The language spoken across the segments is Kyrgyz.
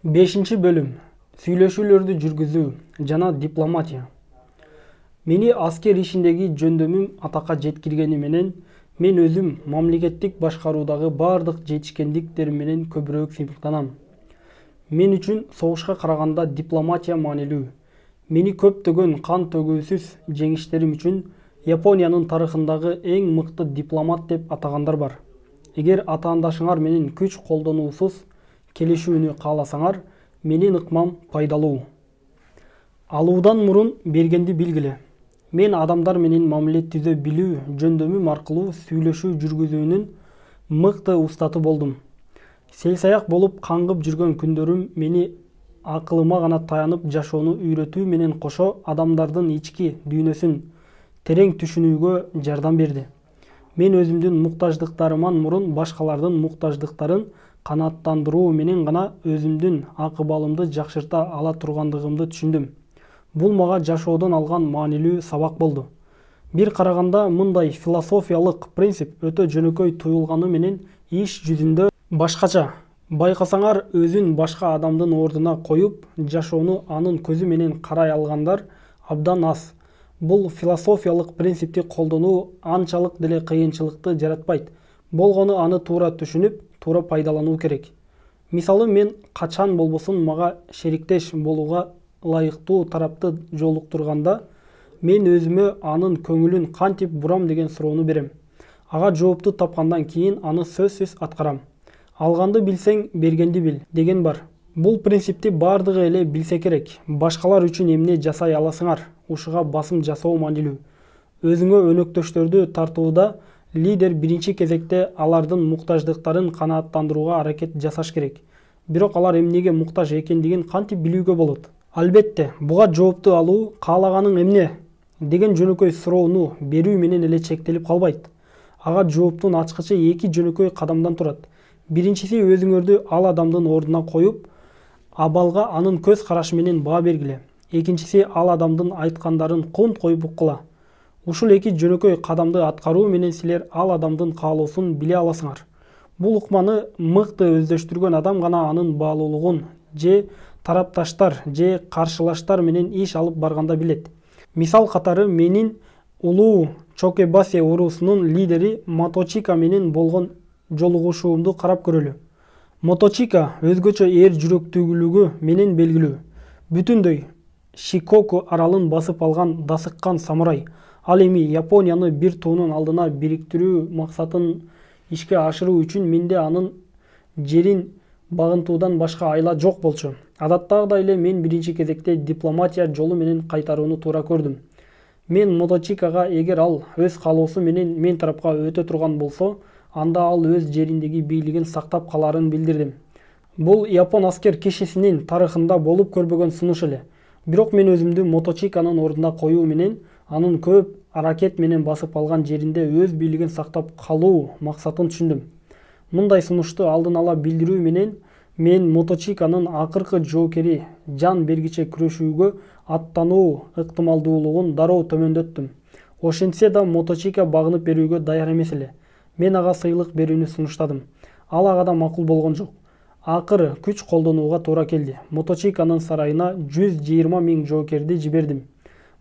Бешинчи бөлүм. Сүйлөшүүлөрдү жүргүзүү жана дипломатия. Мени аскер ишиндеги жөндөмүм атакка жеткиргени менен мен өзүм мамлекеттик башкаруудагы бардык жетишкендиктерим менен көбүрөөк сыймыктанам. Мен үчүн согушка караганда дипломатия маанилүү. Мени көптөгөн кан төгүүсүз жеңиштерим үчүн Япониянын тарыхындагы эң мыкты дипломат деп атагандар бар. Эгер атаандашыңар менен күч колдонуусуз келишүүнү кааласаңар, менин ыкмам пайдалуу. Алуудан мурун бергенди билгиле. Мен адамдар менен мамиле түзө билүү жөндөмүм аркылуу сүйлөшүү жүргүзүүнүн мыкты устаты болдум. Селсаяк болуп каңгып жүргөн күндөрүм мени акылыма гана таянып жашоону үйрөтүү менен кошо адамдардын ички дүйнөсүн терең түшүнүүгө жардам берди. Мен өзүмдүн муктаждыктарыман мурун башкалардын муктаждыктарын канааттандыруу менен гана өзүмдүн акыбалымды жакшырта ала тургандыгымды түшүндүм. Бул мага жашоодон алган маанилүү сабак болду. Бир караганда мындай философиялык принцип өтө жөнөкөй туюлганы менен иш жүзүндө башкача. Байкасаңар, өзүн башка адамдын ордуна коюп, жашоону анын көзү менен карай алгандар абдан аз. Бул философиялык принципти колдонуу анчалык деле кыйынчылыкты жаратпайт. Болгону аны туура түшүнүп, туура пайдалануу керек. Мисалы, мен качан болбосун мага шериктеш болууга ылайыктуу тарапты жолуктурганда, мен өзүмө анын көңүлүн кантип бурам деген суроону берем. Ага жоопту тапкандан кийин аны сөзсүз аткарам. Алганды билсең, бергенди бил деген бар. Бул принципти бардыгы эле билсе керек. Башкалар үчүн эмне жасай аласыңар? Ушуга басым жасоо маанилүү. Өзүңө өнөктөштөрдү тартууда лидер биринчи кезекте алардын муктаждыктарын канааттандырууга аракет жасаш керек. Бирок алар эмнеге муктаж экендигин кантип билүүгө болот? Албетте, буга жоопту алуу каалаганың эмне деген жөнөкөй суроону берүү менен эле чектелип калбайт. Ага жооптун ачкычы эки жөнөкөй кадамдан турат. Биринчиси, өзүңөрдү ал адамдын ордуна коюп, абалга анын көз карашы менен баа бергиле. Экинчиси, ал адамдын айткандарын кунт коюп уккула. Ушул эки жөнөкөй кадамды аткаруу менен силер ал адамдын каалоосун биле аласыңар. Бул укманы мыкты өздөштүргөн адам гана анын баалуулугун же тарапташтар же каршылаштар менен иш алып барганда билет. Мисал катары, менин улуу Чокебасе уруусунун лидери Моточика менен болгон жолугушуумду карап көрөлү. Моточика өзгөчө эр жүрөктүүлүгү менен белгилүү. Бүтүндөй Шикоку аралын басып алган дасыккан самурай. Ал эми Японияны бир туунун алдына бириктирүү максатын ишке ашыруу үчүн менде анын жерин багынтуудан башка айла жок болчу. Адаттагыдай эле мен биринчи кезекте дипломатия жолу менен кайтарууну туура көрдүм. Мен Моточикага, эгер ал өз каалоосу менен мен тарапка өтө турган болсо, анда ал өз жериндеги бийлигин сактап каларын билдирдим. Бул япон аскер кишисинин тарыхында болуп көрбөгөн сунуш эле. Бирок мен өзүмдү Моточиканын ордуна коюу менен анын көп аракет менен басып алган жеринде өз бийлигин сактап калуу максатын түшүндүм. Мындай сунушту алдын ала билдирүү менен мен Моточиканын акыркы жоокери жан бергиче күрөшүүгө аттануу ыктымалдуулугун дароо төмөндөттүм. Ошентсе да Моточика багынып берүүгө даяр эмес эле. Мен ага сыйлык берүүнү сунуштадым. Ал ага да макул болгон жок. Акыры күч колдонууга туура келди. Моточиканын сарайына 120 000 жоокерди жибердим.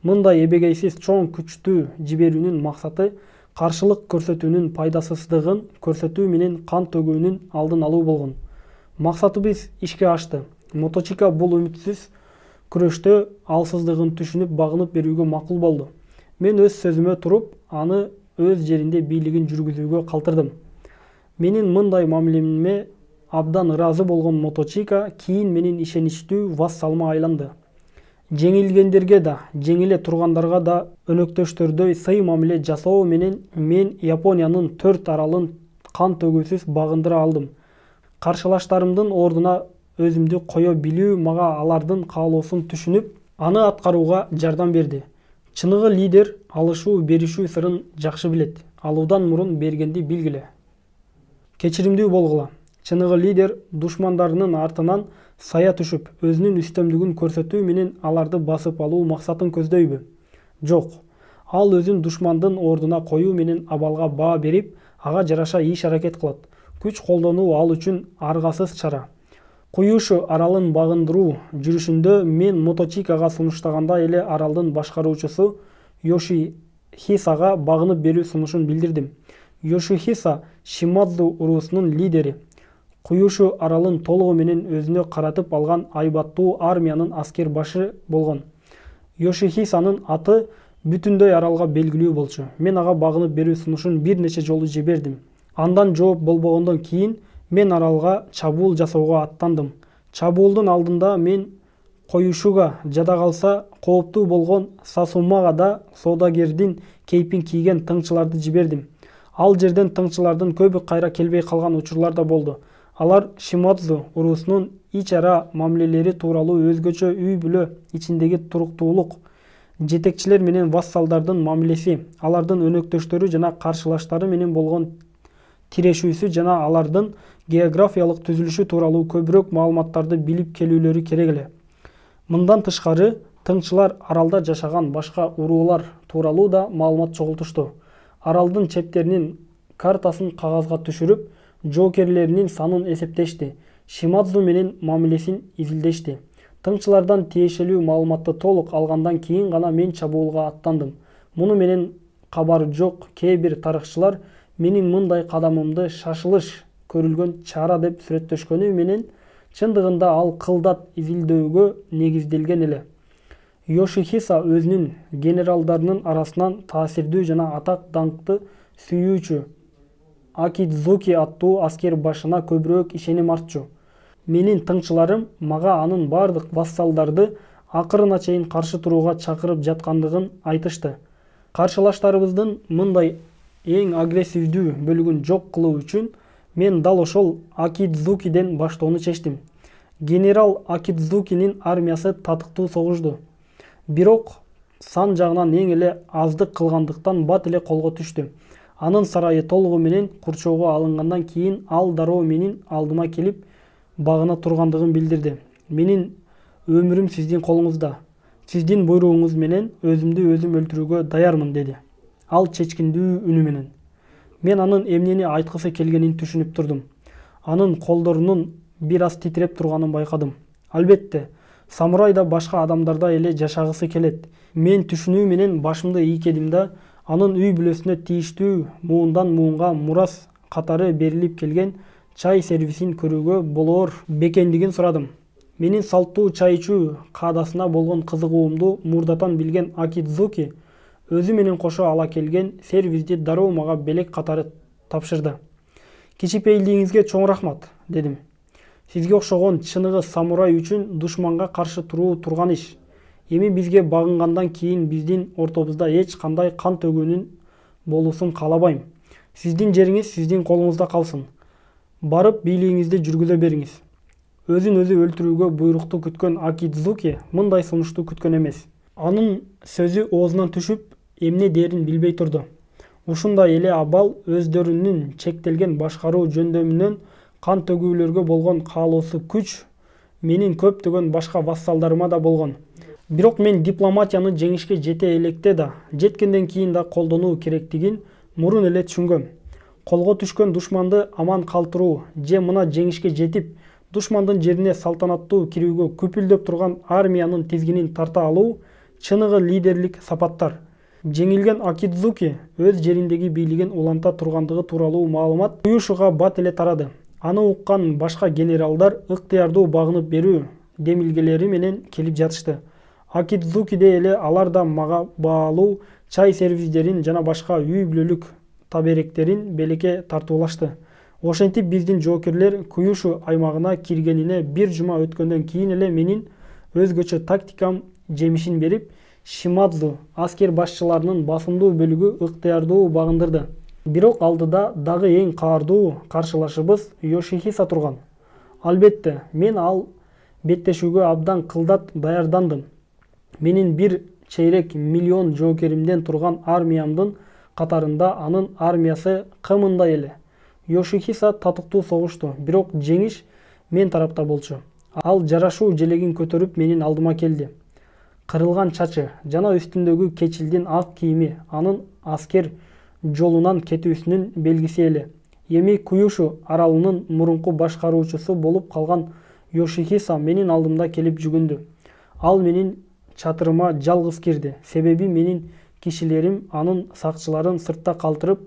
Мындай эбегейсиз чоң күчтү жиберүүнүн максаты каршылык көрсөтүүнүн пайдасыздыгын көрсөтүү менен кан төгүүнүн алдын алуу болгон. Максатыбыз ишке ашты. Моточика бул үмүтсүз күрөштө алсыздыгын түшүнүп багынып берүүгө макул болду. Мен өз сөзүмө туруп, аны өз жеринде бийлигин жүргүзүүгө калтырдым. Менин мындай мамилеме абдан ыраазы болгон Моточика кийин менин ишеничтүү вассалыма айланды. Жеңилгендерге да, жеңиле тургандарга да өнөктөштөрдөй сый мамиле жасоо менен мен Япониянын 4 аралын кан төгүүсүз багындыра алдым. Каршылаштарымдын ордуна өзүмдү кое билүү мага алардын каалоосун түшүнүп, аны аткарууга жардам берди. Чыныгы лидер алышуу беришүү сырын жакшы билет. Алуудан мурун бергенди билгиле. Кечиримдүү болгула. Чыныгы лидер душмандарынын артынан сая түшүп, өзүнүн үстөмдүгүн көрсөтүү менен аларды басып алуу максатын көздөйбү? Жок. Ал өзүн душмандын ордуна коюу менен абалга баа берип, ага жараша иш аракет кылат. Күч колдонуу ал үчүн аргасыз чара. Куюшу аралын багындыруу жүрүшүндө мен Моточикага сунуштаганда эле аралдын башкаруучусу Йошихисага багынып берүү сунушун билдирдим. Йошихиса Шимадзу уруусунун лидери. Куюшу аралын толугу менен өзүнө каратып алган айбаттуу армиянын аскер башы болгон. Йошихисанын аты бүтүндөй аралга белгилүү болчу. Мен ага багынып берүү сунушун бир нече жолу жибердим. Андан жооп болбогондон кийин мен аралга чабуул жасоого аттандым. Чабуулдун алдында мен Коюшуга жада калса кооптуу болгон Сасумага да соодагердин кейпин кийген тыңчыларды жибердим. Ал жерден тыңчылардын көбү кайра келбей калган учурлар да болду. Алар Шимадзу уруусунун ич ара мамилелери тууралуу өзгөчө үй-бүлө ичиндеги туруктуулук, жетекчилер менен вассалдардын мамилеси, алардын өнөктөштөрү жана каршылаштары менен болгон тирешүүсү жана алардын географиялык түзүлүшү тууралуу көбүрөөк маалыматтарды билип келүүлөрү керек эле. Мындан тышкары, тыңчылар аралда жашаган башка уруулар тууралуу да маалымат чогултушту. Аралдын чептеринин картасын кагазга түшүрүп, жоокерлеринин санын эсептешти, Шимадзу менен мамилесин изилдешти. Тыңчылардан тиешелүү маалыматты толук алгандан кийин гана мен чабуулга аттандым. Муну менен кабары жок кээ бир тарыхчылар менин мындай кадамымды шашылыш көрүлгөн чара деп сүрөттөшкөнү менен чындыгында ал кылдат изилдөөгө негизделген эле. Йошихиса өзүнүн генералдарынын арасынан таасирдүү жана атак даңкты сүйүүчү Акидзуки аттуу аскер башына көбүрөөк ишеним артчу. Менин тыңчыларым мага анын бардык вассалдарды акырына чейин каршы турууга чакырып жаткандыгын айтышты. Каршылаштарыбыздын мындай эң агрессивдүү бөлүгүн жок кылуу үчүн мен дал ошол Акидзукиден баштоону чечтим. Генерал Акидзукинин армиясы татыктуу согушту. Бирок сан жагынан эң эле аздык кылгандыктан бат эле колго түштү. Анын сарайы толугу менен курчоого алынгандан кийин ал дароо менин алдыма келип багына тургандыгын билдирди. Менин өмүрүм сиздин колуңузда. Сиздин буйругуңуз менен өзүмдү өзүм өлтүрүүгө даярмын деди. Ал чечкиндүү үнү менен. Мен анын эмнени айткысы келгенин түшүнүп турдум. Анын колдорунун бир аз титиреп турганын байкадым. Албетте, самурай да башка адамдарда эле жашагысы келет. Мен түшүнүү менен башымды ийкедим да, анын үй-бүлөсүнө тийиштүү муундан муунга мурас катары берилип келген чай сервисин көрүүгө болоор бекендигин сурадым. Менин салттуу чай ичүү каадасына болгон кызыгуумду мурдатан билген Акидзуки өзү менен кошо ала келген сервисти дароо мага белек катары тапшырды. Кичипейилдигиңизге чоң рахмат, дедим. Сизге окшогон чыныгы самурай үчүн душманга каршы туруу турган иш. Эми бизге багынгандан кийин биздин ортобузда эч кандай кан төгүүнүн болуусун каалабайм. Сиздин жериңиз сиздин колуңузда калсын. Барып бийлигиңизди жүргүзө бериңиз. Өзүн өзү өлтүрүүгө буйрукту күткөн Акидзуки мындай сунушту күткөн эмес. Анын сөзү оозунан түшүп, эмне дээрин билбей турду. Ушундай эле абал өздөрүнүн чектелген башкаруу жөндөмүнөн кан төгүүлөргө болгон каалоосу күч менин көптөгөн башка вассалдарыма да болгон. Бирок мен дипломатияны жеңишке жете электе да, жеткенден кийин да колдонуу керектигин мурун эле түшүнгөм. Колго түшкөн душманды аман калтыруу же мына жеңишке жетип, душмандын жерине салтанаттуу кирүүгө күпүлдөп турган армиянын тизгинин тарта алуу чыныгы лидерлик сапаттар. Жеңилген Акидзуки өз жериндеги бийлигин уланта тургандыгы тууралуу маалымат Куюшуга бат эле тарады. Аны уккан башка генералдар ыктыярдуу багынып берүү демилгелери менен келип жатышты. Акидзукиде эле алар да мага баалуу чай сервисдерин жана башка үй-бүлөлүк таберектерин белекке тартуулашты. Ошентип биздин жоокерлер Куюшу аймагына киргенине бир жума өткөндөн кийин эле менин өзгөчө тактикам жемишин берип, Шимадзу аскер башчыларынын басымдуу бөлүгү ыктыярдуу багындырды. Бирок алдыда дагы эң каардуу каршылашыбыз Йошихиса турган. Албетте, мен ал беттешүүгө абдан кылдат даярдандым. Менин 1,5 миллион жоокеримден турган армиямдын катарында анын армиясы кымындай эле. Йошихиса татыктуу согушту, бирок жеңиш мен тарапта болчу. Ал жарашуу желегин көтөрүп менин алдыма келди. Кырылган чачы жана үстүндөгү кечилдин ак кийими анын аскер жолунан кетүүсүнүн белгиси эле. Эми Куюшу аралынын мурунку башкаруучусу болуп калган Йошихиса менин алдымда келип жүгүндү. Ал менин чатырыма жалгыз кирди. Себеби менин кишилерим анын сакчыларын сыртта калтырып,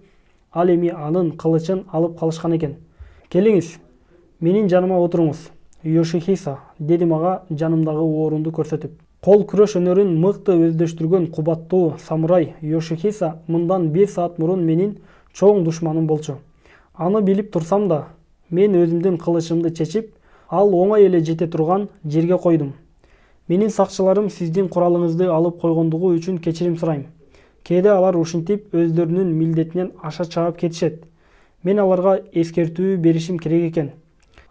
ал эми анын кылычын алып калышкан экен. Келиңиз, менин жаныма отуруңуз, Йошихиса, деди мага жанымдагы орунду көрсөтүп. Кол күрөш өнөрүн мыкты өздөштүргөн кубаттуу самурай Йошихиса мындан 1 саат мурун менин чоң душманым болчу. Аны билип турсам да, мен өзүмдүн кылычымды чечип, ал оңой эле жете турган жерге койдум. Менин сакчыларым сиздин куралыңызды алып койгондугу үчүн кечирим сурайм. Кээде алар ушинтип өздөрүнүн милдетинен аша чаап кетишет. Мен аларга эскертүү беришим керек экен.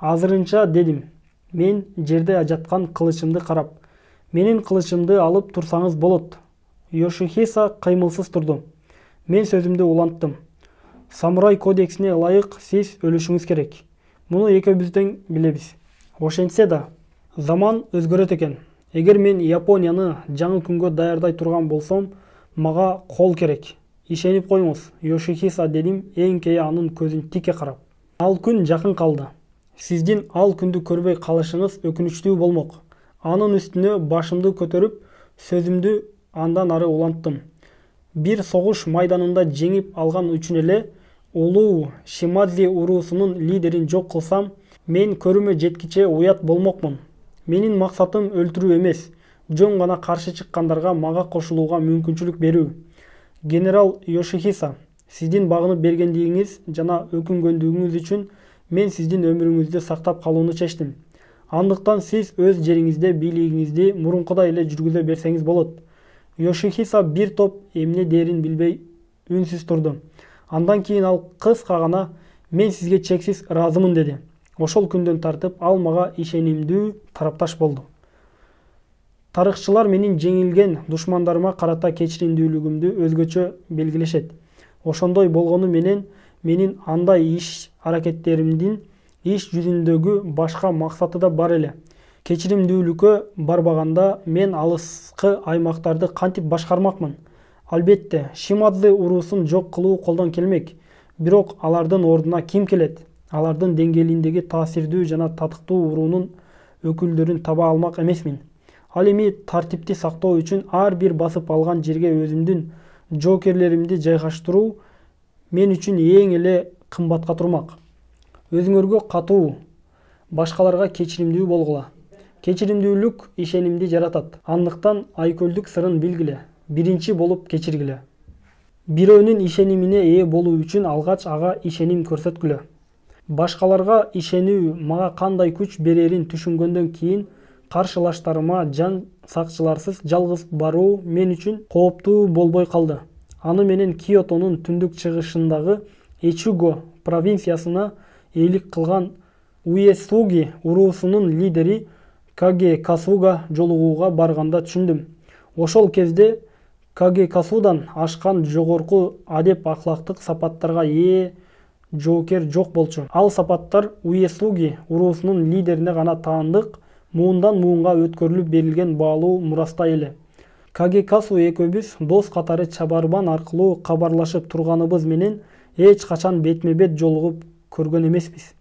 Азырынча, дедим, мен жерде жаткан кылычымды карап. Менин кылычымды алып турсаңыз болот. Йошихиса кыймылсыз турду. Мен сөзүмдү уланттым. Самурай кодексине ылайык сиз өлүшүңүз керек. Муну экөөбүз билебиз. Ошентсе да, заман өзгөрөт экен. Эгер мен Японияны жаңы күнгө даярдай турган болсом, мага кол керек. Ишенип коюңуз, Йошихиса, дедим, эңкейе анын көзүн тике карап. Ал күн жакын калды. Сиздин ал күндү көрбөй калышыңыз өкүнүчтүү болмок. Анын үстүнө башымды көтөрүп, сөзүмдү андан ары уланттым. Бир согуш майданында жеңип алган үчүн эле улуу Шимадзи уруусунун лидерин жок кылсам, мен көрүмө жеткиче уят болмокмун. Менин максатым өлтүрүү эмес, жөн гана каршы чыккандарга мага кошулууга мүмкүнчүлүк берүү. Генерал Йошихиса, сиздин багынып бергендигиңиз жана өкүнгөндүгүңүз үчүн мен сиздин өмүрүңүздү сактап калууну чечтим. Андыктан сиз өз жериңизде бийлигиңизди мурункудай эле жүргүзө берсеңиз болот. Йошихиса бир топ эмне дээрин билбей үнсүз турду. Андан кийин ал кыска гана "Мен сизге чексиз ыраазымын" деди. Ошол күндөн тартып ал мага ишенимдүү тарапташ болду. Тарыхчылар менин жеңилген душмандарыма карата кечиримдүүлүгүмдү өзгөчө белгилешет. Ошондой болгону менен менин андай иш-аракеттеримдин иш жүзүндөгү башка максаты да бар эле. Кечиримдүүлүккө барбаганда мен алыскы аймактарды кантип башкармакмын? Албетте, Шимадзе уруусун жок кылуу колдон келмек. Бирок алардын ордуна ким келет? Алардын деңгээлиндеги таасирдүү жана татыктуу уруунун өкүлдөрүн таба алмак эмесмин. Ал эми тартипти сактоо үчүн ар бир басып алган жерге өзүмдүн жоокерлеримди жайгаштыруу мен үчүн эң эле кымбатка турмак. Өзүңөргө катуу, башкаларга кечиримдүү болгула. Кечиримдүүлүк ишенимди жаратат. Андыктан айкөлдүк сырын билгиле. Биринчи болуп кечиргиле. Бирөөнүн ишенимине ээ болуу үчүн алгач ага ишеним көрсөткүлө. Башкаларга ишенүү мага кандай күч берерин түшүнгөндөн кийин каршылаштарыма жан сакчыларсыз жалгыз баруу мен үчүн кооптуу болбой калды. Аны менен Киотонун түндүк чыгышындагы Эчуго провинциясына эйлик кылган Уэсуги уруусунун лидери Кагекасуга жолугууга барганда түшүндүм. Ошол кезде Кагекасудан ашкан жогорку адеп акылактык сапаттарга ээ жоокер жок болчу. Ал сапаттар Уэсуги уруусунун лидерине гана таандык, муундан муунга өткөрүлүп берилген баалуу мурастай эле. Кагекасу экөөбүз дос катары чабарман аркылуу кабарлашып турганыбыз менен эч качан бетме-бет жолугуп көргөн эмеспиз.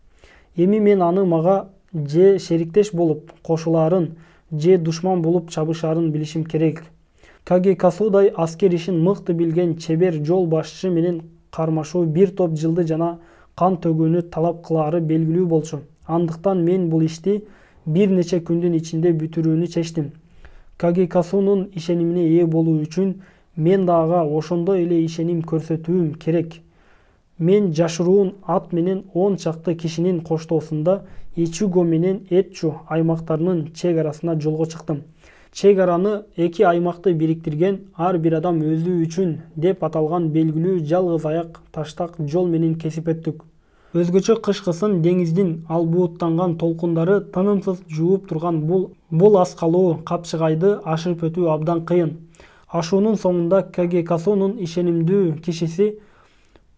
Эми мен аны мага же шериктеш болуп кошулаарын, же душман болуп чабышаарын билишим керек. Кагекасудай аскер ишин мыкты билген чебер жол башчы менен кармашуу бир топ жылды жана кан төгүүнү талап кылаары белгилүү болчу. Андыктан мен бул ишти бир нече күндүн ичинде бүтүрүүнү чечтим. Кагекасунун ишенимине ээ болуу үчүн мен да ага ошондой эле ишеним көрсөтүүм керек. Мен жашыруун ат менен 10 чакты кишинин коштоосунда Ичуго менен Этчу аймактарынын чек арасына жолго чыктым. Чек араны эки аймакты бириктирген ар бир адам өзү үчүн деп аталган белгилүү жалгыз аяк таштак жол менен кесип өттүк. Өзгөчө кышкысын деңиздин албууттанган толкундары тынымсыз жууп турган бул аскалуу капчыгайды ашып өтүү абдан кыйын. Ашуунун соңунда Кагекасунун ишенимдүү кишиси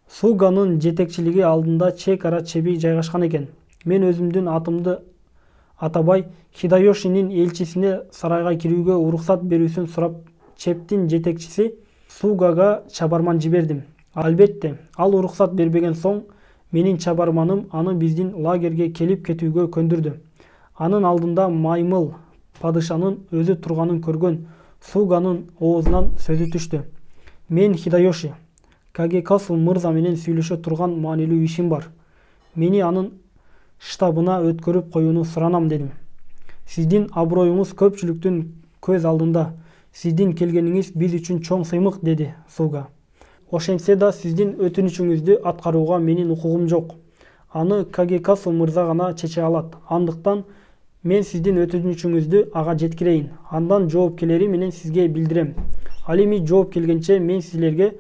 Суганын жетекчилиги алдында чек ара чеби жайгашкан экен. Мен өзүмдүн атымды атабай Хидайошинин элчисине сарайга кирүүгө уруксат берүүсүн сурап, чептин жетекчиси Сугага чабарман жибердим. Албетте, ал уруксат бербеген соң менин чабарманым аны биздин лагерге келип кетүүгө көндүрдү. Анын алдында маймыл падышанын өзү турганын көргөн Суганын оозунан сөзү түштү. Мен Хидайоши, Кагекасу мырза менен сүйлөшө турган маанилүү ишим бар. Мени анын штабына өткөрүп коюуну суранам дедим. Сиздин аброюңуз көпчүлүктүн көз алдында. Сиздин келгениңиз биз үчүн чоң сыймык, деди Суга. Ошентсе да сиздин өтүнүчүңүздү аткарууга менин укугум жок. Аны Кагекасу мырза гана чече алат. Андыктан мен сиздин өтүнүчүңүздү ага жеткирейин. Андан жооп келери менен сизге билдирем. Ал эми жооп келгенче мен силерге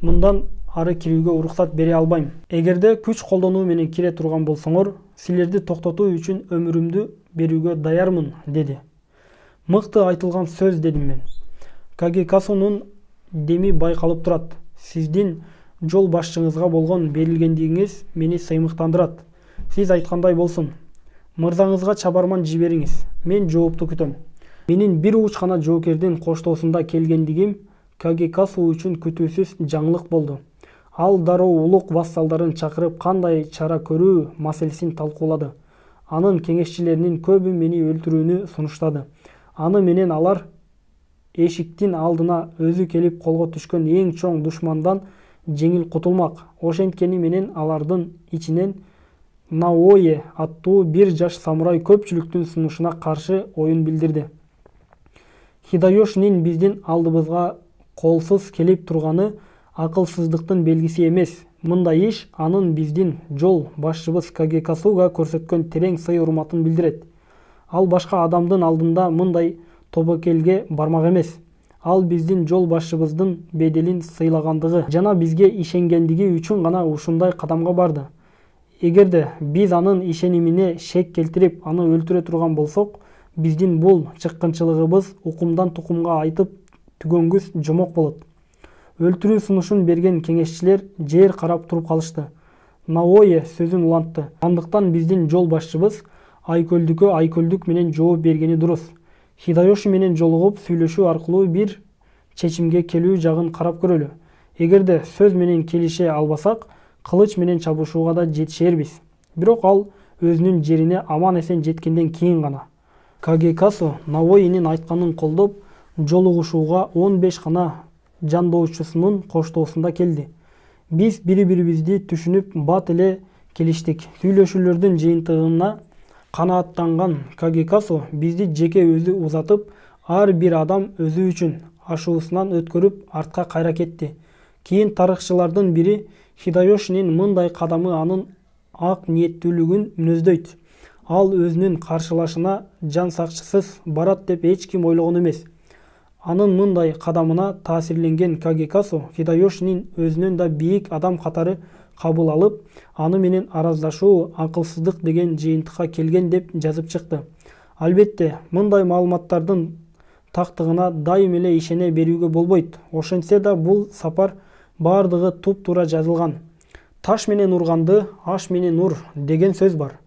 мындан ары кирүүгө уруксат бере албайм. Эгерде күч колдонуу менен кире турган болсоңор, силерди токтотуу үчүн өмүрүмдү берүүгө даярмын, деди. Мыкты айтылган сөз, дедим мен. Кагекасунун деми байкалып турат. Сиздин жол башчыңызга болгон берилгендигиңиз мени сыймыктандырат. Сиз айткандай болсун. Мырзаңызга чабарман жибериңиз. Мен жоопту күтөм. Менин бир уч гана жоокердин коштоосунда келгендигим Кагекасу үчүн күтүүсүз жаңылык болду. Ал дароо улук вассалдарын чакырып кандай чара көрүү маселесин талкуулады. Анын кеңешчилеринин көбү мени өлтүрүүнү сунуштады. Аны менен алар эшиктин алдына өзү келип колго түшкөн эң чоң душмандан жеңил кутулмак. Ошенткени менен алардын ичинен Наое аттуу бир жаш самурай көпчүлүктүн сунушуна каршы оюн билдирди. Хидайошинин биздин алдыбызга колсуз келип турганы акылсыздыктын белгиси эмес. Мындай иш анын биздин жол башчыбыз Кагекасуга көрсөткөн терең сый урматын билдирет. Ал башка адамдын алдында мындай тобокелге бармак эмес. Ал биздин жол башчыбыздын беделин сыйлагандыгы жана бизге ишенгендиги үчүн гана ушундай кадамга барды. Эгерде биз анын ишенимине шек келтирип, аны өлтүрө турган болсок, биздин бул чыккынчылыгыбыз укумдан тукумга айтып түгөнгүс жомок болот. Өлтүрүү сунушун берген кеңешчилер жер карап туруп калышты. Наое сөзүн улантты. Андыктан биздин жол башчыбыз айкөлдүккө айкөлдүк менен жооп бергени дурус. Хидайоши менен жолугуп сүйлөшүү аркылуу бир чечимге келүү жагын карап көрөлү. Эгерде сөз менен келише албасак, кылыч менен чабышууга да жетишербиз. Бирок ал өзүнүн жерине аман эсен жеткенден кийин гана. Кагекасу Наоенин айтканын колдоп, жолугушууга 15 гана жандоочусунун коштоосунда келди. Биз бири-бирибизди түшүнүп бат эле келиштик. Сүйлөшүүлөрдүн жыйынтыгына канааттанган Кагекасу бизди жеке өзү узатып, ар бир адам өзү үчүн ашуусунан өткөрүп артка кайра кетти. Кийин тарыхчылардын бири Хидайошинин мындай кадамы анын ак ниеттүүлүгүн мүнөздөйт. Ал өзүнүн каршылашына жан сакчысыз барат деп эч ким ойлогон эмес. Анын мындай кадамына таасирленген Кагекасу Хидайошинин өзүнөн да бийик адам катары кабыл алып, аны менен араздашуу акылсыздык деген жыйынтыкка келген деп жазып чыкты. Албетте, мындай маалыматтардын тактыгына дайым эле ишене берүүгө болбойт. Ошентсе да бул сапар бардыгы туп-туура жазылган. Таш менен урганды аш менен ур деген сөз бар.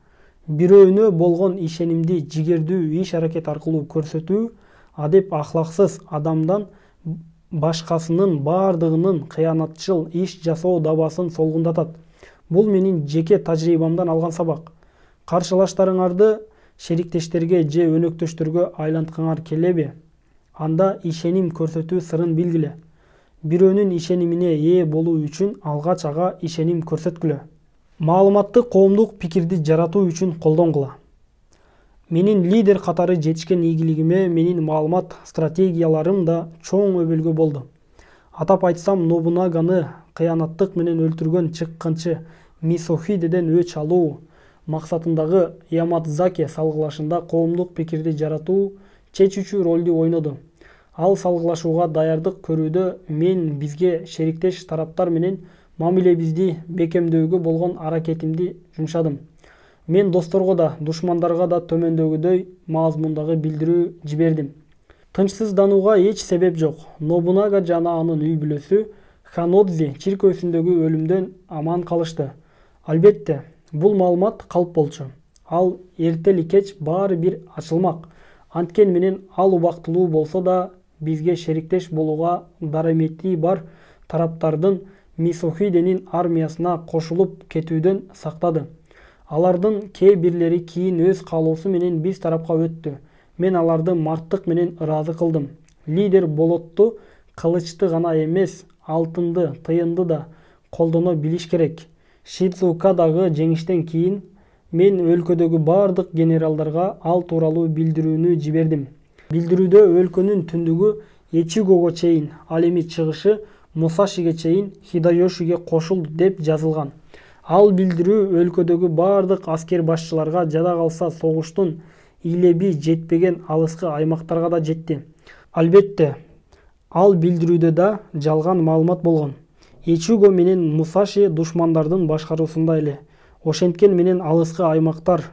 Бирөөнө болгон ишенимди жигердүү иш-аракет аркылуу көрсөтүү адеп ахлаксыз адамдан башкасынын бардыгынын кыянатчыл иш жасоо дабасын солгундатат. Бул менин жеке тажрыйбамдан алган сабак. Каршылаштарыңарды шериктештерге же өнөктөштөргө айланткыңар келеби? Анда ишеним көрсөтүү сырын билгиле. Бирөөнүн ишенимине ээ болуу үчүн алгач ага ишеним көрсөткүлө. Маалыматты коомдук пикирди жаратуу үчүн колдонгула. Менин лидер катары жетишкен ийгилигиме менин маалымат стратегияларым да чоң өбөлгө болду. Атап айтсам, Нобунаганы кыянаттык менен өлтүргөн чыккынчы Мисохидеден өч алуу максатындагы Ямадзаке салгылашында коомдук пикирди жаратуу чечүүчү ролду ойноду. Ал салгылашууга даярдык көрүүдө мен бизге шериктеш тараптар менен мамилебизди бекемдөөгө болгон аракетимди жумшадым. Мен досторго да, душмандарга да төмөндөгүдөй мазмундагы билдирүү жибердим. Тынчсызданууга эч себеп жок. Нобунага жана анын үй бүлөсү Ханодзи чиркөөсүндөгү өлүмдөн аман калышты. Албетте, бул маалымат калп болчу. Ал эртели кеч баары бир ачылмак. Анткен менен ал убактылуу болсо да бизге шериктеш болууга дарамети бар тараптардын Мисохиденин армиясына кошулуп кетүүдөн сактады. Алардын кээ бирлери кийин өз каалоосу менен биз тарапка өттү. Мен аларды марттык менен ыраазы кылдым. Лидер болотту кылычты гана эмес, алтынды, тыйынды да колдоно билиш керек. Шицукадагы жеңиштен кийин мен өлкөдөгү бардык генералдарга ал тууралуу билдирүүнү жибердим. Билдирүүдө өлкөнүн түндүгү Эчигого чейин, ал эми чыгышы Мусашиге чейин Хидайошиге кошулду деп жазылган. Ал билдирүү өлкөдөгү бардык аскер башчыларга, жада калса согуштун илеби жетпеген алыскы аймактарга да жетти. Албетте, ал билдирүүдө да жалган маалымат болгон. Эчиго менен Мусаши душмандардын башкаруусунда эле. Ошенткен менен алыскы аймактар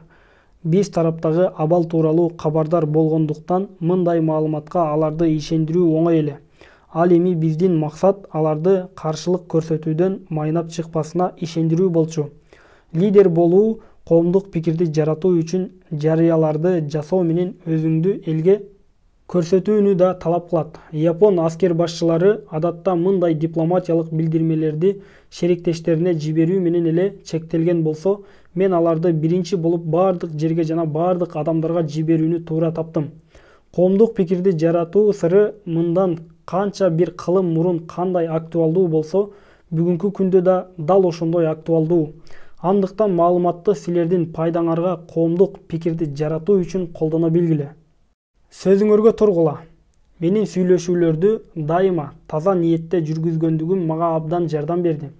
биз тараптагы абал тууралуу кабардар болгондуктан мындай маалыматка аларды ишендирүү оңой эле. Ал эми биздин максат аларды каршылык көрсөтүүдөн майнап чыкпасына ишендирүү болчу. Лидер болуу коомдук пикирди жаратуу үчүн жарыяларды жасоо менен өзүңдү элге көрсөтүүнү да талап кылат. Япон аскер башчылары адатта мындай дипломатиялык билдирмелерди шериктештерине жиберүү менен эле чектелген болсо, мен аларды биринчи болуп бардык жерге жана бардык адамдарга жиберүүнү туура таптым. Коомдук пикирди жаратуу сыры мындан канча бир кылым мурун кандай актуалдуу болсо, бүгүнкү күндө да дал ошондой актуалдуу. Андыктан маалыматты силердин пайдаңарга коомдук пикирди жаратуу үчүн колдоно билгиле. Сөзүңөргө тургула. Менин сүйлөшүүлөрдү дайыма таза ниетте жүргүзгөндүгүм мага абдан жардам берди.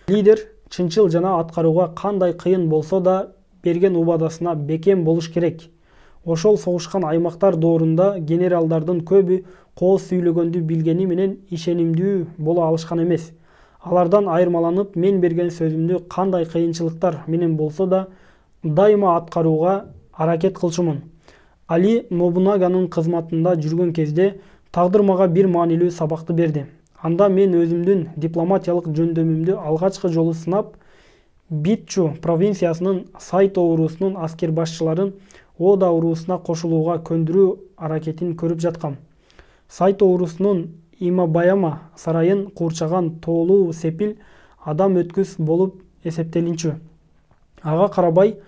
Лидер чынчыл жана аткарууга кандай кыйын болсо да берген убадасына бекем болуш керек. Ошол согушкан аймактар доорунда генералдардын көбү кооз сүйлөгөндү билгени менен ишенимдүү боло алышкан эмес. Алардан айырмаланып, мен берген сөзүмдү кандай кыйынчылыктар менен болсо да дайыма аткарууга аракет кылчумун. Али Нобунаганын кызматында жүргөн кезде тагдыр мага бир маанилүү сабакты берди. Анда мен өзүмдүн дипломатиялык жөндөмүмдү алгачкы жолу сынап, Битчу провинциясынын Сайто уруусунун аскер башчыларын Ода уруусуна кошулууга көндүрүү аракетин көрүп жаткам. Сайто уруусунун Имабаяма сарайын курчаган тоолуу сепил адам өткүс болуп эсептелинчү. Ага карабай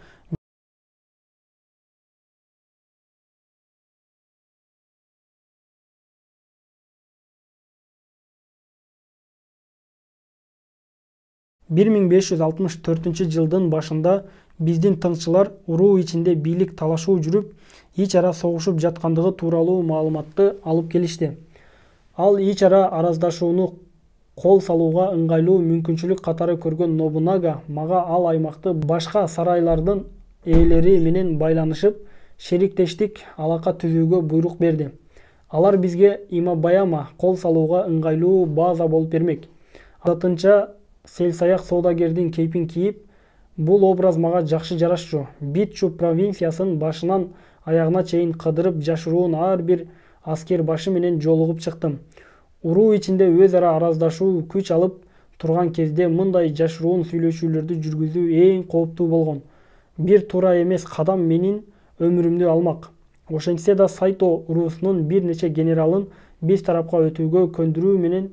1564 жылдын башында биздин тыңчылар уруу ичинде бийлик талашуу жүрүп, ич ара согушуп жаткандыгы тууралуу маалыматты алып келишти. Ал ич ара араздашууну кол салууга ыңгайлуу мүмкүнчүлүк катары көргөн Нобунага мага ал аймакты башка сарайлардын ээлери менен байланышып, шериктештик алака түзүүгө буйрук берди. Алар бизге Имабаяма кол салууга ыңгайлуу база болуп бермек. Адатынча селсаяк соодагердин кейпин кийип, бул образ мага жакшы жарашчу. Битчу провинциясын башынан аягына чейин кыдырып жашыруун ар бир аскер башы менен жолугуп чыктым. Уруу ичинде өз ара араздашуу күч алып турган кезде мындай жашыруун сүйлөшүүлөрдү жүргүзүү эң кооптуу болгон. Бир туура эмес кадам менин өмүрүмдү алмак. Ошентсе да Сайто уруусунун бир нече генералын биз тарапка өтүүгө көндүрүү менен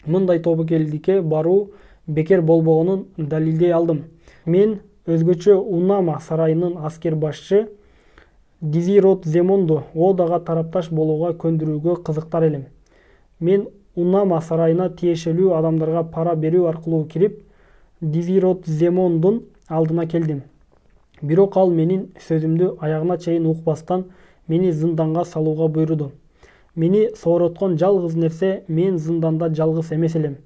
мындай тобокелдикке баруу бекер болбогонун далилдей алдым. Мен өзгөчө Унама сарайынын аскер башчы Дизирот Земонду Одага тарапташ болууга көндүрүүгө кызыктар элем. Мен Унама сарайына тиешелүү адамдарга пара берүү аркылуу кирип, Дизирот Земондун алдына келдим. Бирок ал менин сөзүмдү аягына чейин укпастан мени зынданга салууга буйруду. Мени соороткон жалгыз нерсе, мен зынданда жалгыз эмес элем.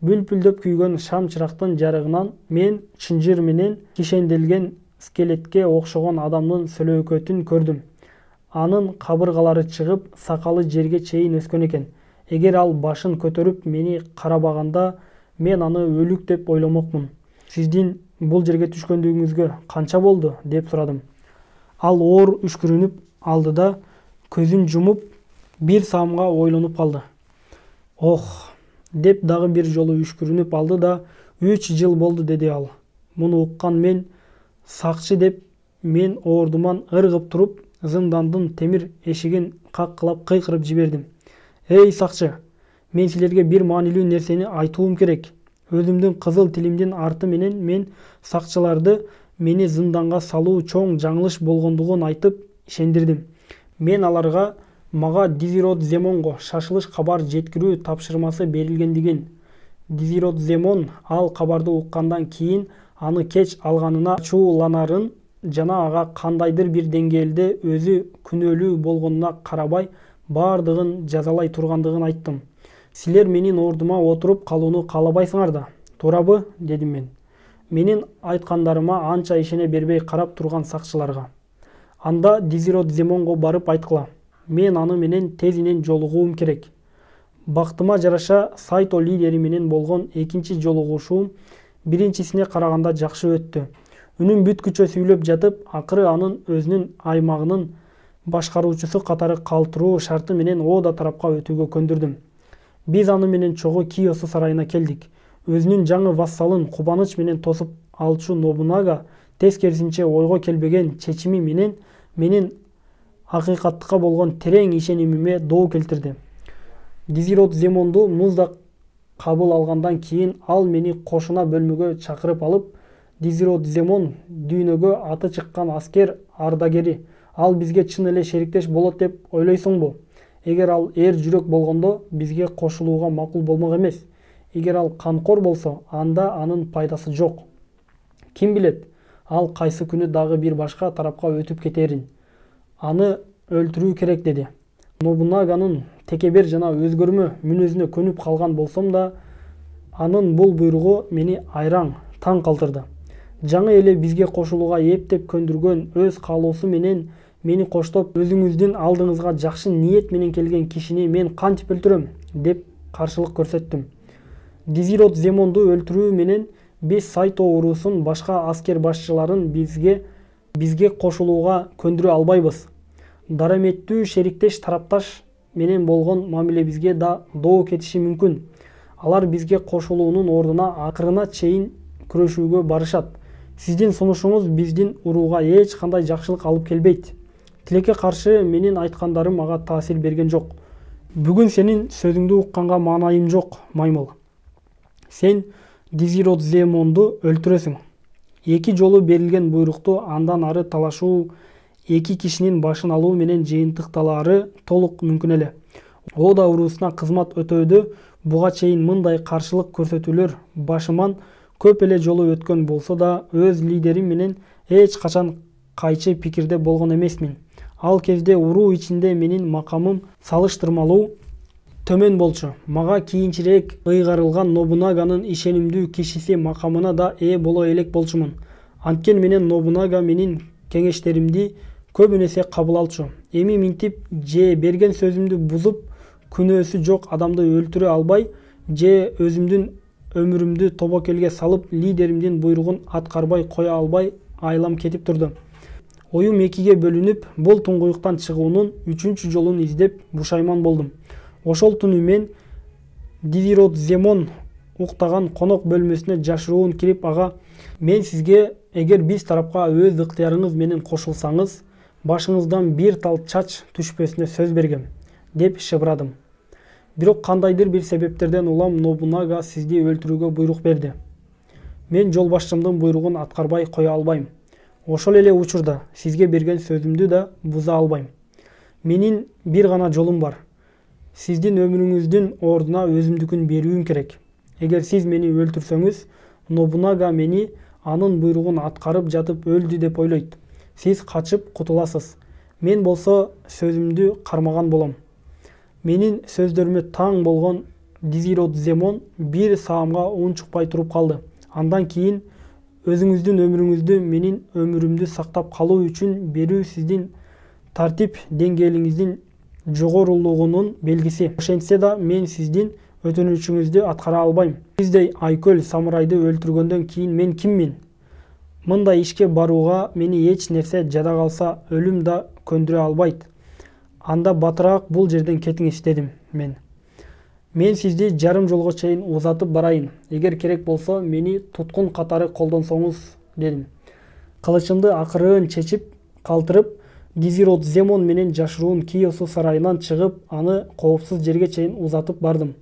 Бүлпүлдөп күйгөн шам чырактын жарыгынан мен чынжыр менен кишенделген скелетке окшогон адамдын сөлөөкөтүн көрдүм. Анын кабыргалары чыгып, сакалы жерге чейин өскөн экен. Эгер ал башын көтөрүп мени карабаганда, мен аны өлүк деп ойломокмун. Сиздин бул жерге түшкөндүгүңүзгө канча болду деп сурадым. Ал оор үшкүрүнүп алды да көзүн жумуп бир саамга ойлонуп калды. Ох, деп дагы бир жолу үшкүрүнүп алды да 3 жыл болду деди ал. Муну уккан мен сакчы деп мен оордуман ыргып туруп, зындандын темир эшигин каккылап кыйкырып жибердим. Эй сакчы, мен силерге бир маанилүү нерсени айтуум керек. Өзүмдүн кызыл тилимдин арты менен мен сакчыларды мени зынданга салуу чоң жаңылыш болгондугун айтып ишендирдим. Мен аларга мага Дизиродземонго шашылыш кабар жеткирүү тапшырмасы берилгендигин, Дизиродземон ал кабарды уккандан кийин аны кеч алганына ачууланарын жана ага кандайдыр бир деңгээлде өзү күнөөлүү болгонуна карабай баардыгын жазалай тургандыгын айттым. Силер менин ордума отуруп калууну каалабайсыңар да, туурабы? Дедим мен. Менин айткандарыма анча ишене бербей карап турган сакчыларга. Анда Дизиродземонго барып айткыла. Мен аны менен тезинен жолугуум керек. Бактыма жараша Сайто лидери менен болгон экинчи жолугушуум биринчисине караганда жакшы өттү. Үнүм бүткүчө сүйлөп жатып, акыры анын өзүнүн аймагынын башкаруучусу катары калтыруу шарты менен Ода тарапка өтүүгө көндүрдүм. Биз аны менен чогуу Киосу сарайына келдик. Өзүнүн жаңы вассалын кубаныч менен тосуп алчу Нобунага тескерисинче ойго келбеген чечими менен менин акыйкаттыкка болгон терең ишенимиме доо келтирди. Дизиродземонду музда кабыл алгандан кийин ал мени кошуна бөлмөгө чакырып алып, Дизиродземон дүйнөгө аты чыккан аскер ардагери. Ал бизге чын эле шериктеш болот деп ойлойсуңбу? Эгер ал эр жүрөк болгондо бизге кошулууга макул болмок эмес. Эгер ал канкор болсо, анда анын пайдасы жок. Ким билет, ал кайсы күнү дагы бир башка тарапка өтүп кетерин. Аны өлтүрүү керек деди. Нобунаганын текебер жана өзгөрмө мүнөзүнө көнүп калган болсом да, анын бул буйругу мени айраң, таң калтырды. Жаңы эле бизге кошулууга эптеп көндүргөн өз каалоосу менен мени коштоп, өзүңүздүн алдыңызга жакшы ниет менен келген кишини мен кантип өлтүрөм деп каршылык көрсөттүм. Дизиродземонду өлтүрүү менен биз Сайто уруусун башка аскер башчыларын бизге кошулууга көндүрө албайбыз. Дараметтүү шериктеш тарапташ менен болгон мамилебизге да доо кетиши мүмкүн. Алар бизге кошулуунун ордуна акырына чейин күрөшүүгө барышат. Сиздин сунушуңуз биздин урууга эч кандай жакшылык алып келбейт. Тилекке каршы менин айткандарым ага таасир берген жок. Бүгүн сенин сөзүңдү укканга маанайым жок, маймыл. Сен Дизиродземонду өлтүрөсүң. Эки жолу берилген буйрукту андан ары талашуу, эки кишинин башын алуу менен жыйынтыкталаары толук мүмкүн эле. Ода уруусуна кызмат өтөөдө буга чейин мындай каршылык көрсөтүүлөр башыман көп эле жолу өткөн болсо да, өз лидерим менен эч качан кайчы пикирде болгон эмесмин. Ал кезде уруу ичинде менин макамым салыштырмалуу төмөн болчу. Мага кийинчерээк ыйгарылган Нобунаганын ишенимдүү кишиси макамына да ээ боло элек болчумун. Анткени менен Нобунага менин кеңештеримди көп нерсе кабыл алчу. Эми минтип же берген сөзүмдү бузуп, күнөөсү жок адамды өлтүрө албай, же өзүмдүн өмүрүмдү тобокелге салып, лидеримдин буйругун аткарбай кое албай айлам кетип турду. Оюм экиге бөлүнүп, бул туңгуюктан чыгуунун 3-чү жолун издеп бушайман болдум. Ошол түнү мен Дизиродземон уктаган конок бөлмөсүнө жашыруун кирип ага: "Мен сизге, эгер биз тарапка өз ыктыярыңыз менен кошулсаңыз, башыңыздан бир тал чач түшпөсүнө сөз бергем" деп шыбырадым. Бирок кандайдыр бир себептерден улам Нобунага сизди өлтүрүүгө буйрук берди. Мен жол башчымдын буйругун аткарбай кое албайм. Ошол эле учурда сизге берген сөзүмдү да буза албайм. Менин бир гана жолум бар. Сиздин өмүрүңүздүн ордуна өзүмдүкүн берүүм керек. Эгер сиз мени өлтүрсөңүз, Нобунага мени анын буйругун аткарып жатып өлдү деп ойлойт. Сиз качып кутуласыз. Мен болсо сөзүмдү кармаган болом. Менин сөздөрүмө таң болгон Дизиродземон бир саамга унчукпай туруп калды. Андан кийин: "Өзүңүздүн өмүрүңүздү менин өмүрүмдү сактап калуу үчүн берүү сиздин тартип деңгээлиңиздин жогорулугунун белгиси. Ошентсе да мен сиздин өтүнүчүңүздү аткара албайм. Сиздей айкөл самурайды өлтүргөндөн кийин мен киммин? Мындай ишке барууга мени эч нерсе жада калса өлүм да көндүрө албайт. Анда батыраак бул жерден кетиңиз" дедим мен. "Мен сизди жарым жолго чейин узатып барайын. Эгер керек болсо мени туткун катары колдонсоңуз" дедим. Кылычымды акырын чечип калтырып, Дизиродземон менен жашыруун Киосу сарайынан чыгып, аны коопсуз жерге чейин узатып бардым.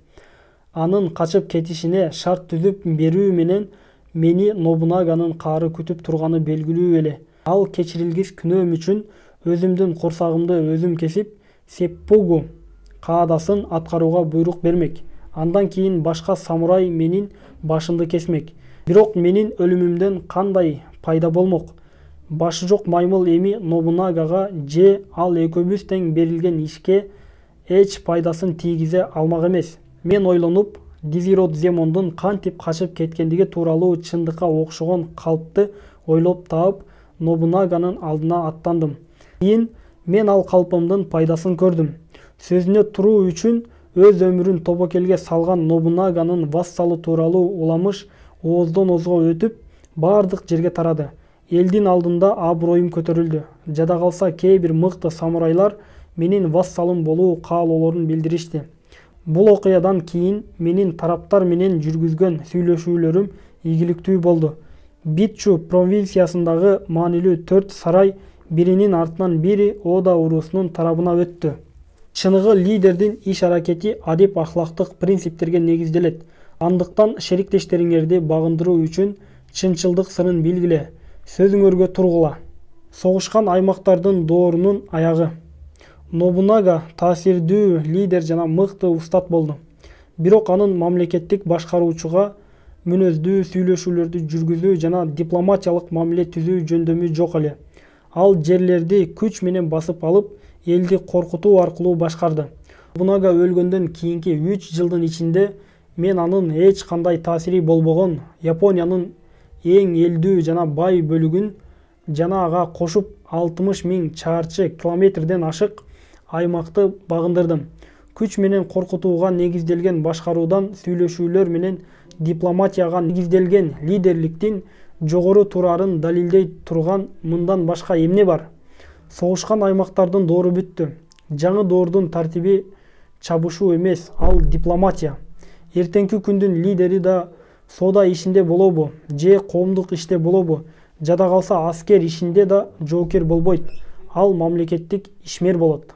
Анын качып кетишине шарт түзүп берүү менен мени Нобунаганын каары күтүп турганы белгилүү эле. Ал кечирилгис күнөөм үчүн өзүмдүн курсагымды өзүм кесип, сеппугу каадасын аткарууга буйрук бермек. Андан кийин башка самурай менин башымды кесмек. Бирок менин өлүмүмдөн кандай пайда болмок? Башы жок маймыл эми Нобунагага же ал экөөбүз тең берилген ишке эч пайдасын тийгизе алмак эмес. Мен ойлонуп, Дизиродземондун кантип качып кеткендиги тууралуу чындыкка окшогон калпты ойлоп таап, Нобунаганын алдына аттандым. Кийин мен ал калпымдын пайдасын көрдүм. Сөзүнө туруу үчүн өз өмүрүн тобокелге салган Нобунаганын вассалы тууралуу уламыш ооздон оозго өтүп, бардык жерге тарады. Элдин алдында аброюм көтөрүлдү. Жада калса кээ бир мыкты самурайлар менин вассалым болуу каалоолорун билдиришти. Бул окуядан кийин менин тараптар менен жүргүзгөн сүйлөшүүлөрүм ийгиликтүү болду. Битчу провинциясындагы маанилүү 4 сарай биринин артынан бири Ода уруусунун тарабына өттү. Чыныгы лидердин иш-аракети адеп-ахлактык принциптерге негизделет. Андыктан шериктештериңерди багындыруу үчүн чынчылдык сырын билгиле, сөзүңөргө тургула. Согушкан аймактардын доорунун аягы. Нобунага таасирдүү лидер жана мыкты устат болду. Бирок анын мамлекеттик башкаруучуга мүнөздүү сүйлөшүүлөрдү жүргүзүү жана дипломатиялык мамиле түзүү жөндөмү жок эле. Ал жерлерди күч менен басып алып, элди коркутуу аркылуу башкарды. Нобунага өлгөндөн кийинки 3 жылдын ичинде мен анын эч кандай таасири болбогон Япониянын эң элдүү жана бай бөлүгүн жана ага кошуп 60 000 чарчы километрден ашык аймакты багындырдым. Күч менен коркутууга негизделген башкаруудан сүйлөшүүлөр менен дипломатияга негизделген лидерликтин жогору турарын далилдей турган мындан башка эмне бар? Согушкан аймактардын доору бүттү. Жаңы доордун тартиби чабышуу эмес, ал дипломатия. Эртеңки күндүн лидери да соода ишинде болобу, же коомдук иште болобу, жада калса аскер ишинде да жоокер болбойт. Ал мамлекеттик ишмер болот.